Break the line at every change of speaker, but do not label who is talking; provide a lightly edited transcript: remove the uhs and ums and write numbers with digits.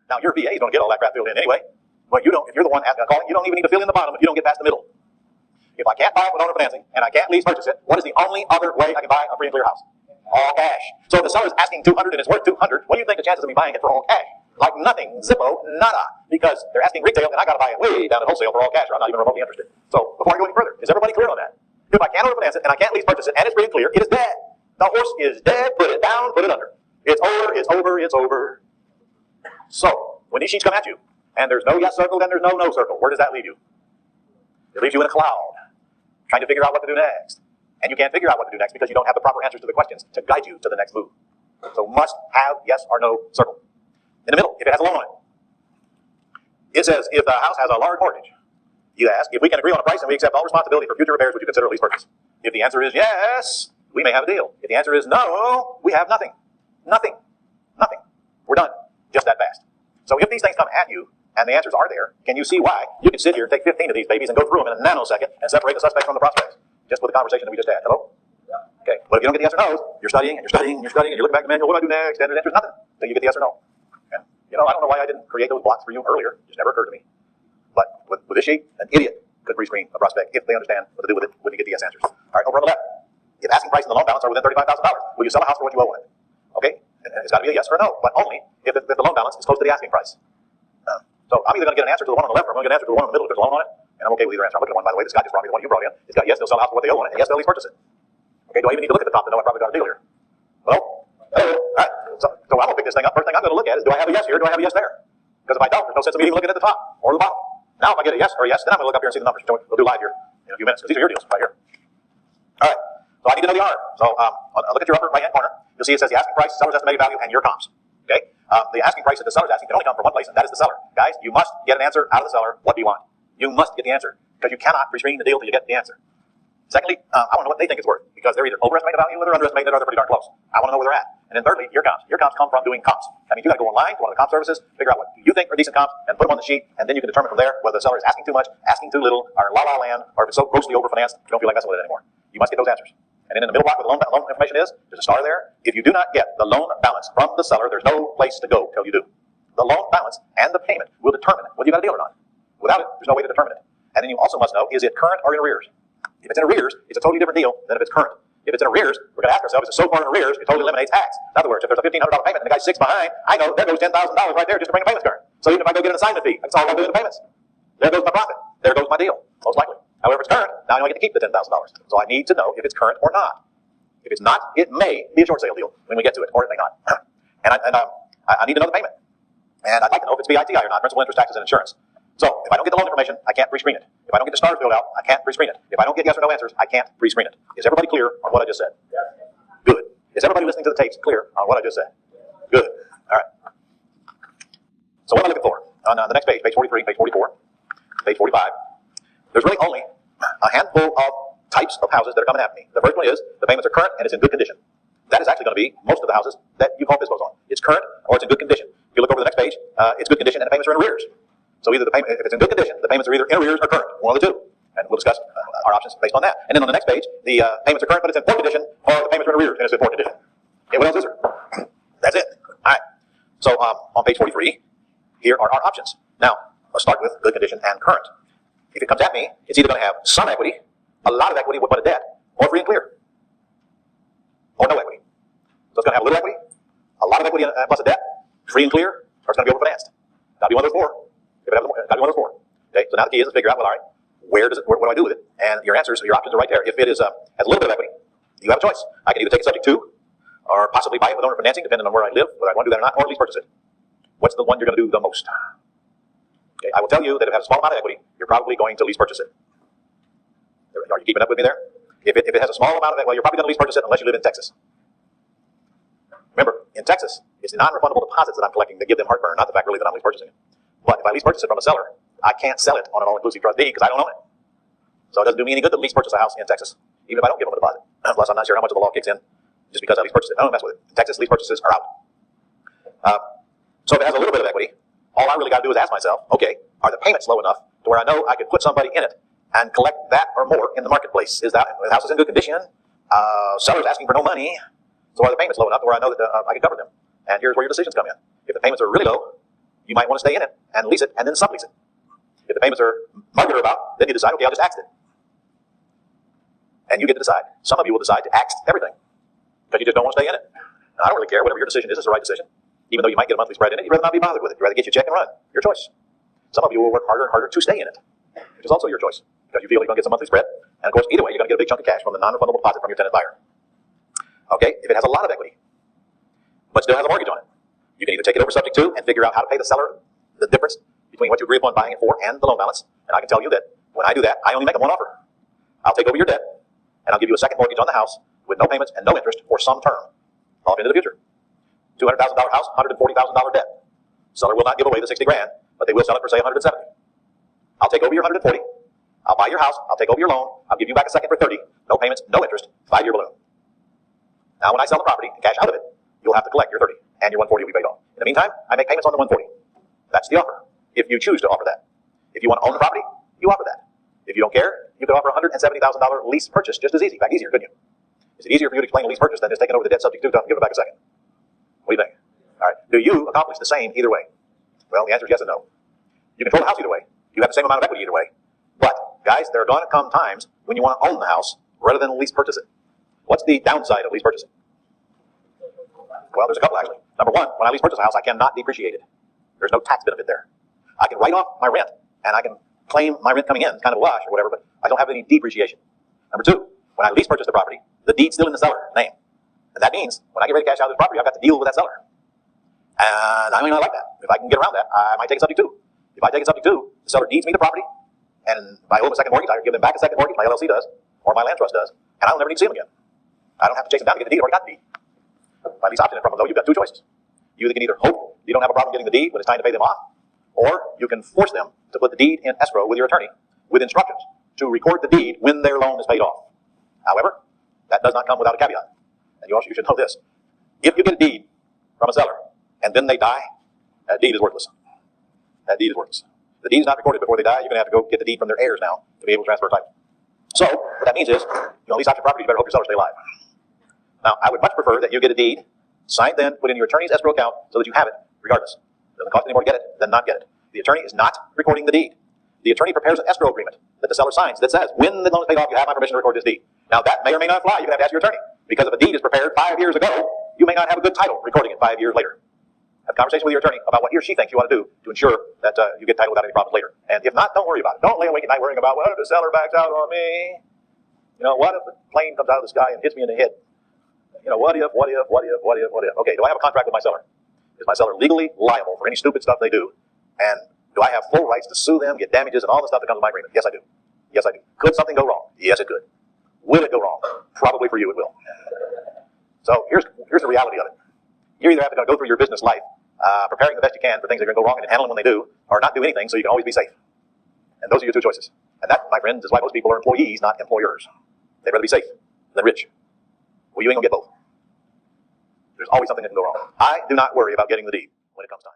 Now, your VA is going to get all that crap filled in anyway, but you don't. If you're the one calling, you don't even need to fill in the bottom if you don't get past the middle. If I can't buy it with owner financing and I can't lease purchase it, what is the only other way I can buy a free and clear house? All cash. So if the seller's asking $200 and it's worth $200, what do you think the chances of me buying it for all cash? Like nothing, zippo, nada, because they're asking retail and I got to buy it way down at wholesale for all cash, or I'm not even remotely interested. So before I go any further, is everybody clear on that? If I can't owner finance it and I can't lease purchase it and it's free and clear, it is dead. The horse is dead. Put it down. Put it under. It's over. It's over. It's over. So when these sheets come at you and there's no yes circle and there's no no circle, where does that leave you? It leaves you in a cloud, trying to figure out what to do next. And you can't figure out what to do next because you don't have the proper answers to the questions to guide you to the next move. So must have yes or no circle. In the middle, if it has a loan on it, it says if the house has a large mortgage, you ask if we can agree on a price and we accept all responsibility for future repairs, would you consider a lease purchase? If the answer is yes, we may have a deal. If the answer is no, we have nothing. Nothing. Nothing. We're done. Just that fast. So if these things come at you and the answers are there, can you see why you can sit here and take 15 of these babies and go through them in a nanosecond and separate the suspects from the prospects? Just with the conversation that we just had. Hello? Okay. But if you don't get the yes or no's, you're studying and you're studying and you're studying and you're looking back at the manual, what do I do next? And the answer is nothing until you get the yes or no. And, I don't know why I didn't create those blocks for you earlier. It just never occurred to me. But with this sheet, an idiot could pre-screen a prospect if they understand what to do with it when you get the yes answers. All right, over on the left. If asking price and the loan balance are within $35,000, will you sell a house for what you owe on it? Okay? And it's got to be a yes or a no, but only if the loan balance is close to the asking price. So I'm either going to get an answer to the one on the left or I'm going to get an answer to the one in the middle if there's a loan on it. And I'm okay with either answer. I'm looking at one, by the way, this guy just brought me the one you brought in. It's got yes, they'll sell a house for what they owe on it, and yes, they'll lease purchase it. Okay, do I even need to look at the top to know I probably got a deal here? Well, hello. All right. So I'm going to pick this thing up. First thing I'm going to look at is, do I have a yes here? Do I have a yes there? Because if I don't, there's no sense of me even looking at the top or the bottom. Now, if I get a yes or a yes, then I'm going to look up here and see the numbers. We'll do live here in a few minutes, because these are your deals right here. All right. So I need to know the R. So look at your upper right-hand corner. You'll see it says the asking price, seller's estimated value, and your comps. Okay? The asking price that the seller's asking can only come from one place, and that is the seller. Guys, you must get an answer out of the seller. What do you want? You must get the answer, because you cannot pre-screen the deal till you get the answer. Secondly, I want to know what they think it's worth, because they're either overestimating the value or they're underestimating it, or they're pretty darn close. I want to know where they're at. And then thirdly, your comps. Your comps come from doing comps. I mean, you got to go online to one of the comp services, figure out what you think are decent comps, and put them on the sheet, and then you can determine from there whether the seller is asking too much, asking too little, or la-la land, or if it's so grossly overfinanced, you don't feel like messing with it anymore. You must get those answers. And then in the middle block where the loan information is, there's a star there. If you do not get the loan balance from the seller, there's no place to go till you do. The loan balance and the payment will determine whether you got a deal or not. Without it, there's no way to determine it. And then you also must know, is it current or in arrears? If it's in arrears, it's a totally different deal than if it's current. If it's in arrears, we're going to ask ourselves, is it so far in arrears, it totally eliminates tax. In other words, if there's a $1,500 payment and the guy's 6 behind, I know there goes $10,000 right there just to bring a payments current. So even if I go get an assignment fee, that's all I'll do in the payments. There goes my profit. There goes my deal, most likely. However, if it's current, now I only get to keep the $10,000. So I need to know if it's current or not. If it's not, it may be a short sale deal when we get to it, or it may not. And I need to know the payment. And I'd like to know if it's VITI or not, principal, interest, taxes, and insurance. So if I don't get the loan information, I can't pre-screen it. If I don't get the stars filled out, I can't pre-screen it. If I don't get yes or no answers, I can't pre-screen it. Is everybody clear on what I just said? Yes. Good. Is everybody listening to the tapes clear on what I just said? Good. All right. So what am I looking for? On the next page, page 43, page 44, page 45, there's really only a handful of types of houses that are coming after me. The first one is the payments are current and it's in good condition. That is actually going to be most of the houses that you call FSBOs on. It's current or it's in good condition. If you look over the next page, it's good condition and the payments are in arrears. So either the payment, if it's in good condition, the payments are either in arrears or current, one of the two. And we'll discuss our options based on that. And then on the next page, the payments are current but it's in poor condition, or the payments are in arrears and it's in poor condition. Okay, what else is there? That's it. All right. So on page 43, here are our options. Now, let's start with good condition and current. If it comes at me, it's either going to have some equity, a lot of equity but a debt, or free and clear, or no equity. So it's going to have a little equity, a lot of equity plus a debt, free and clear, or it's going to be overfinanced. Got to be one of those four. If it has, got to be one of those four. Okay. So now the key is to figure out, well, all right, what do I do with it? And your answers, your options are right there. If it is has a little bit of equity, you have a choice. I can either take it subject to, or possibly buy it with owner financing, depending on where I live, whether I want to do that or not, or at least purchase it. What's the one you're going to do the most? Okay. I will tell you that if it has a small amount of equity, you're probably going to lease purchase it. Are you keeping up with me there? If it has a small amount of equity, well, you're probably going to lease purchase it unless you live in Texas. Remember, in Texas, it's the non-refundable deposits that I'm collecting that give them heartburn, not the fact really that I'm lease purchasing it. But if I lease purchase it from a seller, I can't sell it on an all-inclusive trust deed because I don't own it. So it doesn't do me any good to lease purchase a house in Texas, even if I don't give them a deposit. Plus, I'm not sure how much of the law kicks in just because I lease purchase it. I don't mess with it. In Texas, lease purchases are out. So if it has a little bit of equity, all I really got to do is ask myself, okay, are the payments low enough to where I know I could put somebody in it and collect that or more in the marketplace? Is that the house is in good condition? Seller's asking for no money. So are the payments low enough to where I know that I can cover them? And here's where your decisions come in. If the payments are really low, you might want to stay in it and lease it and then sublease it. If the payments are market or about, then you decide, okay, I'll just axe it. And you get to decide. Some of you will decide to axe everything because you just don't want to stay in it. And I don't really care. Whatever your decision is the right decision. Even though you might get a monthly spread in it, you'd rather not be bothered with it. You'd rather get your check and run. Your choice. Some of you will work harder and harder to stay in it, which is also your choice because you feel you're going to get some monthly spread. And of course, either way, you're going to get a big chunk of cash from the non-refundable deposit from your tenant buyer. Okay, if it has a lot of equity, but still has a mortgage on it, you can either take it over subject to and figure out how to pay the seller the difference between what you agree upon buying it for and the loan balance. And I can tell you that when I do that, I only make them one offer. I'll take over your debt, and I'll give you a second mortgage on the house with no payments and no interest for some term off into the future. $200,000 house, $140,000 debt. Seller will not give away the 60 grand, but they will sell it for say 170. I'll take over your 140. I'll buy your house. I'll take over your loan. I'll give you back a second for 30. No payments, no interest, 5-year balloon. Now, when I sell the property and cash out of it, you'll have to collect your 30, and your 140 will be paid off. In the meantime, I make payments on the 140. That's the offer. If you choose to offer that. If you want to own the property, you offer that. If you don't care, you could offer a $170,000 lease purchase just as easy. In fact, easier, couldn't you? Is it easier for you to explain a lease purchase than just taking over the debt subject to and give it back a second? What do you think? All right. Do you accomplish the same either way? Well, the answer is yes and no. You control the house either way. You have the same amount of equity either way. But, guys, there are going to come times when you want to own the house rather than lease purchase it. What's the downside of lease purchasing? Well, there's a couple, actually. Number one, when I lease purchase a house, I cannot depreciate it. There's no tax benefit there. I can write off my rent, and I can claim my rent coming in. It's kind of a wash or whatever, but I don't have any depreciation. Number two, when I lease purchase the property, the deed's still in the seller's name. And that means when I get ready to cash out of this property, I've got to deal with that seller. And I may not like that. If I can get around that, I might take it subject to. If I take it subject to, the seller deeds me the property, and if I owe him a second mortgage, I give them back a second mortgage, my LLC does, or my land trust does, and I'll never need to see him again. I don't have to chase him down to get the deed, or I got the deed. If I lease option it from him, though, you've got two choices. You can either hope you don't have a problem getting the deed when it's time to pay them off, or you can force them to put the deed in escrow with your attorney with instructions to record the deed when their loan is paid off. However, that does not come without a caveat. And you should know this. If you get a deed from a seller and then they die, that deed is worthless. That deed is worthless. The deed is not recorded before they die. You're going to have to go get the deed from their heirs now to be able to transfer title. So, what that means is, lease option property, you better hope your seller stay alive. Now, I would much prefer that you get a deed, signed then, put in your attorney's escrow account so that you have it, regardless. It doesn't cost any more to get it than not get it. The attorney is not recording the deed. The attorney prepares an escrow agreement that the seller signs that says, when the loan is paid off, you have my permission to record this deed. Now, that may or may not fly. You're going to have to ask your attorney. Because if a deed is prepared 5 years ago, you may not have a good title recording it 5 years later. Have a conversation with your attorney about what he or she thinks you ought to do to ensure that you get title without any problems later. And if not, don't worry about it. Don't lay awake at night worrying about, what if the seller backs out on me? What if the plane comes out of the sky and hits me in the head? What if? Okay, do I have a contract with my seller? Is my seller legally liable for any stupid stuff they do? And do I have full rights to sue them, get damages, and all the stuff that comes with my agreement? Yes, I do. Yes, I do. Could something go wrong? Yes, it could. Will it go wrong? Probably for you it will. So here's the reality of it. You either have to go through your business life preparing the best you can for things that are going to go wrong and handle them when they do, or not do anything so you can always be safe. And those are your two choices. And that, my friends, is why most people are employees, not employers. They'd rather be safe than rich. Well, you ain't going to get both. There's always something that can go wrong. I do not worry about getting the deed when it comes time.